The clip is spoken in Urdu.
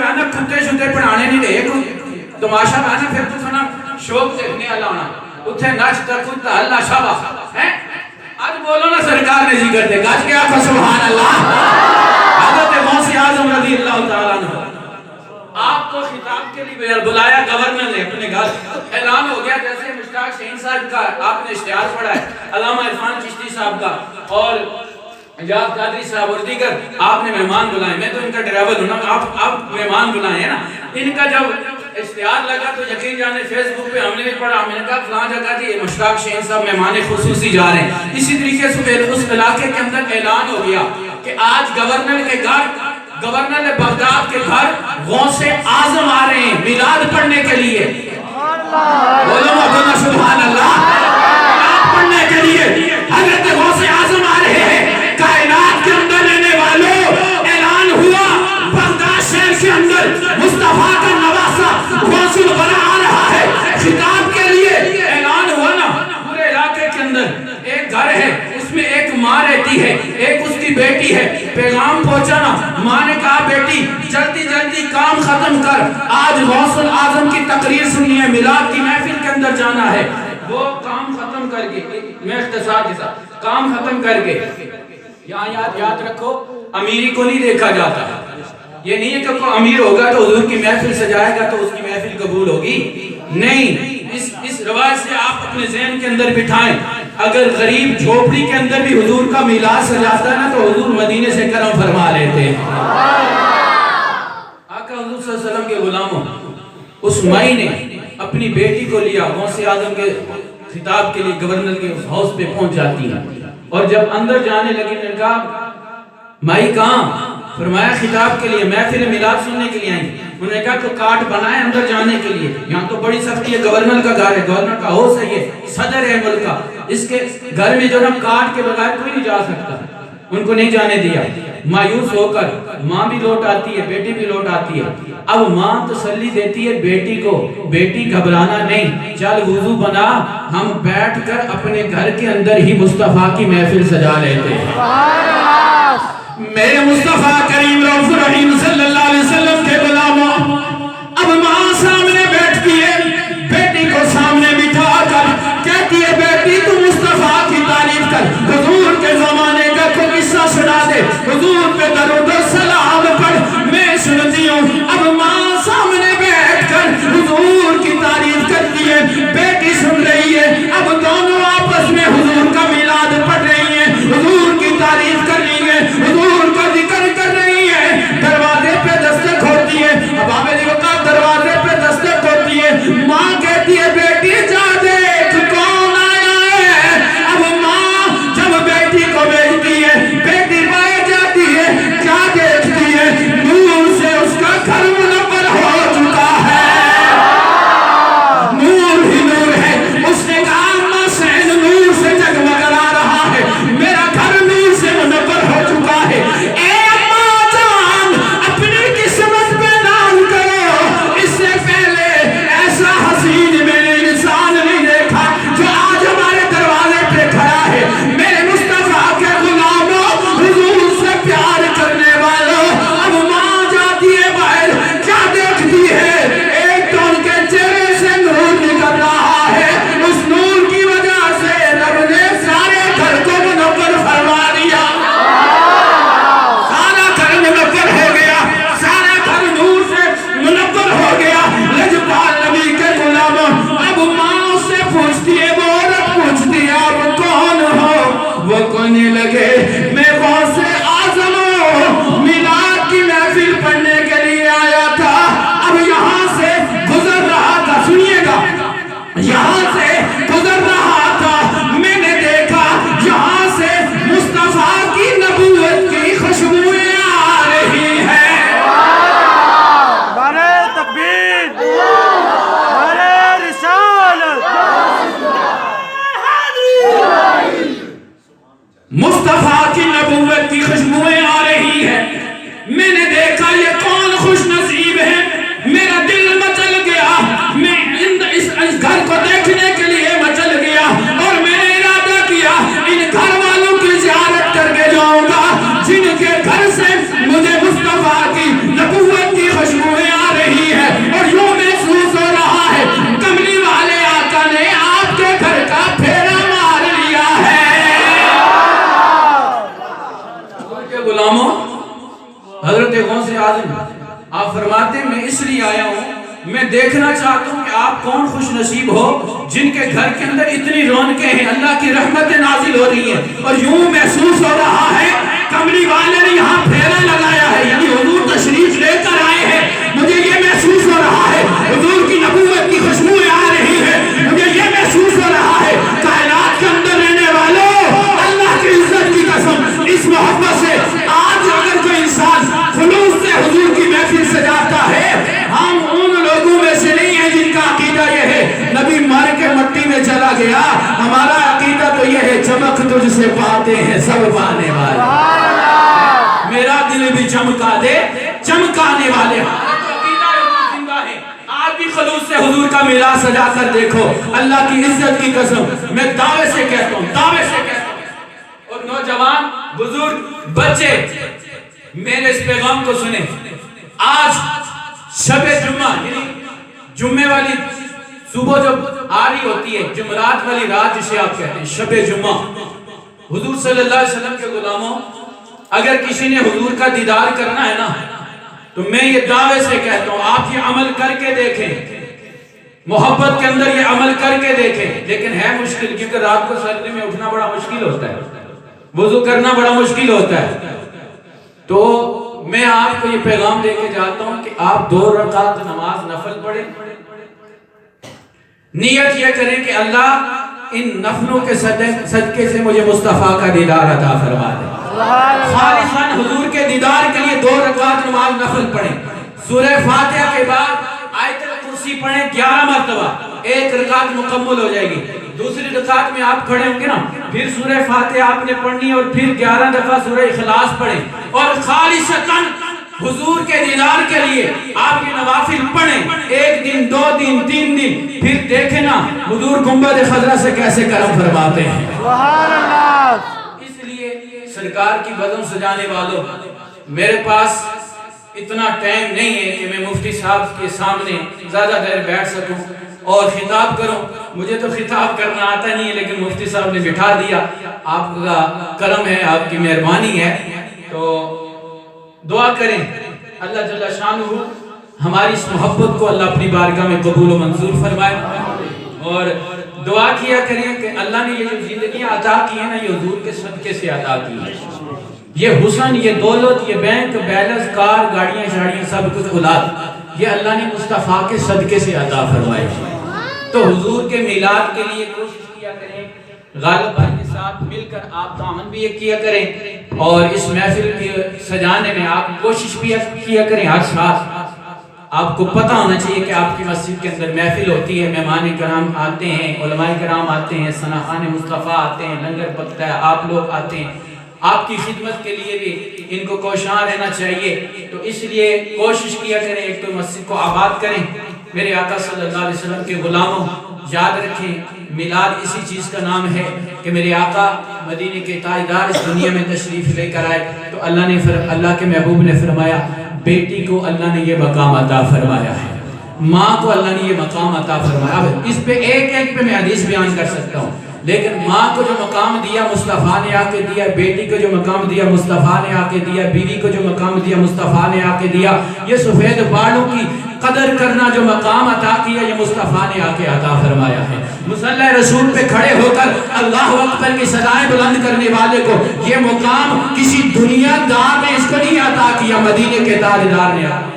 آنا کتے شتے پڑھانے نہیں رہے کوئی تماشا آنا پھر تو سنا شوق دیکھنے اللہ ہونا اتھے نچتا کتا اللہ شابہ ہے آج بولو نا سرکار نے ذکر دے گاج کیا کو سبحان اللہ حضرت غوث اعظم رضی اللہ تعالیٰ عنہ آپ کو خطاب کے لیے بلایا گورنر نے اپنے گھر اعلان ہو گیا جیسے مشتاق شہین صاحب کا آپ نے اشتہار پڑھا ہے علامہ عرفان چشتی صاحب کا اور حجاب قادری صاحب اور دیگر آپ نے مہمان بلائے میں تو ان کا ڈرائیور ہوں نا آپ مہمان بلائے ہیں نا ان کا جب اشتہار لگا تو یقین جانے فیس بک پہ ہم نے بھی پڑھا ہم نے کہا فلاں جگہ کہ یہ مشتاق شہین صاحب مہمان خصوصی جا رہے ہیں اسی طریقے سے اس علاقے کے اندر اعلان ہو گیا کہ آج گورنر کے گھر گورنر بغداد کے گھر غوث اعظم آ رہے ہیں میلاد پڑھنے کے لیے بولو نا سبحان اللہ میلاد پڑھنے کے لیے حضرت غوث اعظم آ رہے ہیں کائنات کے اندر رہنے والوں اعلان ہوا بغداد شہر کے اندر مصطفیٰ کا نواسہ غوث الغرا آ رہا ہے خطاب کے لیے اعلان ہوا نا پورے علاقے کے اندر ایک گھر ہے اس میں ایک ماں رہتی ہے ایک اس کی بیٹی ہے پیغام پہنچا نا ماں نے کہا بیٹی جلدی جلدی کام ختم کر آج غوث اعظم کی تقریر سننی ہے میلاد کی محفل کے اندر جانا ہے وہ کام ختم کر کے میں اختصار کے ساتھ کام ختم کر کے یہاں یاد رکھو امیری کو نہیں دیکھا جاتا یہ نہیں ہے کہ کوئی امیر ہوگا تو حضور کی محفل سجائے گا تو اس کی محفل قبول ہوگی نہیں اس روایت سے آپ اپنے ذہن کے اندر بٹھائیں اگر غریب جھوپڑی کے اندر بھی حضور کا میلاد سجاتا ہے نا تو حضور مدینے سے کرم فرما لیتے ہیں آقا حضور صلی اللہ علیہ وسلم کے غلاموں اس مائی نے اپنی بیٹی کو لیا غوث اعظم کے خطاب کے لیے گورنر کے اس ہاؤس پہ پہنچ جاتی ہیں اور جب اندر جانے لگی نے کہا مائی کہاں فرمایا خطاب کے لیے محفل میلاد سننے کے لیے آئیں انہوں نے کہا تو کارڈ بنائے اندر جانے کے لیے یہاں تو بڑی سختی ہے گورنر کا گھر ہے گورنر کا ہاؤس ہے یہ صدر ہے ملک کا اس کے گھر میں جو نا کارڈ کے بغیر کوئی نہیں جا سکتا ان کو نہیں جانے دیا مایوس ہو کر ماں بھی لوٹ آتی ہے بیٹی بھی لوٹ آتی ہے اب ماں تسلی دیتی ہے بیٹی کو بیٹی گھبرانا نہیں چل وضو بنا ہم بیٹھ کر اپنے گھر کے اندر ہی مصطفیٰ کی محفل سجا لیتے ہیں میرے مصطفیٰ کریم رؤوف رحیم صلی اللہ علیہ وسلم کے غلاموں اب ماں سامنے بیٹھتی ہے بیٹی کو سامنے بٹھا کر کہتی ہے بیٹی تو مصطفیٰ کی تعریف کر حضور کے زمانے کا کوئی قصہ سنا دے حضور پہ درود و سلام پڑھ میں سنتی ہوں اب ماں سامنے بیٹھ کر حضور کی تعریف کرتی ہے بیٹی سن رہی ہے اب دونوں آپس میں حضور کا میلاد پڑھ رہی ہیں حضور کی تعریف کر رہی ہے حضور کا ذکر کر رہی ہے حضرت غوث اعظم آپ فرماتے ہیں میں اس لیے آیا ہوں میں دیکھنا چاہتا ہوں کہ آپ کون خوش نصیب ہو جن کے گھر کے اندر اتنی رونقیں ہیں، اللہ کی رحمتیں نازل ہو رہی ہیں اور یوں محسوس ہو رہا ہے کملی والے نے یہاں پھیرا لگایا ہے، یعنی حضور تشریف لے کر آئے ہیں۔ مجھے یہ محسوس ہو رہا ہے حضور کی نبوت کی خوشبوئیں آ رہی ہے، مجھے یہ محسوس ہو رہا ہے کائنات کے اندر رہنے والوں اللہ کی عزت کی قسم اس محبت سے آج اگر کوئی انسان خلوص سے حضور کی محفل سجاتا ہے، ہم ان لوگوں میں سے نہیں ہیں جن کا عقیدہ یہ ہے نبی مر کے مٹی میں چلا گیا، ہمارا عقیدہ تو یہ ہے چمک تجھ سے پاتے ہیں سب پانے والے، میرا دل بھی چمکا دے چمکانے والے، آج بھی خلوص سے حضور کا میلاد سجا کر دیکھو، اللہ کی عزت کی قسم میں دعوے سے کہتا ہوں، دعوے سے کہتا ہوں۔ اور نوجوان بزرگ بچے میرے اس پیغام کو سنیں، آج شب جمعہ یعنی جمعے والی صبح جو آ رہی ہوتی ہے، جمعرات والی رات جسے آپ کہتے ہیں شب جمعہ، حضور صلی اللہ علیہ وسلم کے غلاموں اگر کسی نے حضور کا دیدار کرنا ہے نا تو میں یہ دعوے سے کہتا ہوں آپ یہ عمل کر کے دیکھیں، محبت کے اندر یہ عمل کر کے دیکھیں، لیکن ہے مشکل کیونکہ رات کو سردی میں اٹھنا بڑا مشکل ہوتا ہے، وضو کرنا بڑا مشکل ہوتا ہے، تو میں آپ کو یہ پیغام دے کے جاتا ہوں کہ آپ 2 رکعت نماز نفل پڑھیں، نیت یہ کریں کہ اللہ ان نفلوں کے صدقے سے مجھے مصطفیٰ کا دیدار عطا فرما دے، خالصاً حضور کے دیدار کے لیے 2 رکعت نماز نفل پڑھیں، سورہ فاتحہ کے بعد آیت الکرسی پڑھیں 11 مرتبہ، 1 رکعت مکمل ہو جائے گی، دوسری رکعت میں آپ کھڑے ہوں گے نا پھر سورہ فاتحہ آپ نے پڑھنی اور پھر 11 دفعہ سورہ اخلاص پڑھیں اور خالصتاً حضور کے دیدار کے لیے آپ یہ نوافل پڑھیں، 1 دن 2 دن 3 دن، پھر دیکھیں نا حضور گنبد خضرا سے کیسے کرم فرماتے ہیں۔ سبحان اللہ۔ اس لیے سرکار کی بزم سجانے والوں میرے پاس اتنا ٹائم نہیں ہے کہ میں مفتی صاحب کے سامنے زیادہ دیر بیٹھ سکوں اور خطاب کروں، مجھے تو خطاب کرنا آتا نہیں ہے لیکن مفتی صاحب نے بٹھا دیا، آپ کا کرم ہے، آپ کی مہربانی ہے، تو دعا کریں اللہ جل شانہ ہماری اس محبت کو اللہ اپنی بارگاہ میں قبول و منظور فرمائے، اور دعا کیا کریں کہ اللہ نے یہ جو زندگیاں عطا کی ہیں نا یہ حضور کے صدقے سے عطا کی ہے، یہ حسن، یہ دولت، یہ بینک بیلنس، کار، گاڑیاں شاڑیاں سب کچھ اولاد یہ اللہ نے مصطفیٰ کے صدقے سے عطا فرمائے، تو حضور کے میلاد کے لیے کوشش کیا کریں، غالب بھائی کے ساتھ مل کر آپ تعاون بھی یہ کیا کریں اور اس محفل کے سجانے میں آپ کوشش بھی کیا کریں، ہر ساتھ آپ کو پتہ ہونا چاہیے کہ آپ کی مسجد کے اندر محفل ہوتی ہے، مہمان کرام آتے ہیں، علماء کرام آتے ہیں، ثناخوان مصطفیٰ آتے ہیں، لنگر پکتا ہے، آپ لوگ آتے ہیں، آپ کی خدمت کے لیے بھی ان کو کوشاں رہنا چاہیے، تو اس لیے کوشش کیا کریں ایک تو مسجد کو آباد کریں۔ میرے آقا صلی اللہ علیہ وسلم کے غلاموں یاد رکھیں میلاد اسی چیز کا نام ہے کہ میرے آقا مدینے کے تاجدار اس دنیا میں تشریف لے کر آئے تو اللہ کے محبوب نے فرمایا بیٹی کو اللہ نے یہ مقام عطا فرمایا ہے، ماں کو اللہ نے یہ مقام عطا فرمایا۔ اب اس پہ ایک پہ میں حدیث بیان کر سکتا ہوں، لیکن ماں کو جو مقام دیا مصطفیٰ نے آ کے دیا، بیٹی کو جو مقام دیا مصطفیٰ نے آ کے دیا، بیوی کو جو مقام دیا مصطفیٰ نے آ کے دیا، یہ سفید بالوں کی قدر کرنا جو مقام عطا کیا یہ مصطفیٰ نے آ کے عطا فرمایا ہے۔ مصلی رسول پہ کھڑے ہو کر اللہ اکبر کی صدائیں بلند کرنے والے کو یہ مقام کسی دنیا دار نے اس کو نہیں عطا کیا، مدینے کے تاجدار نے عطا کیا۔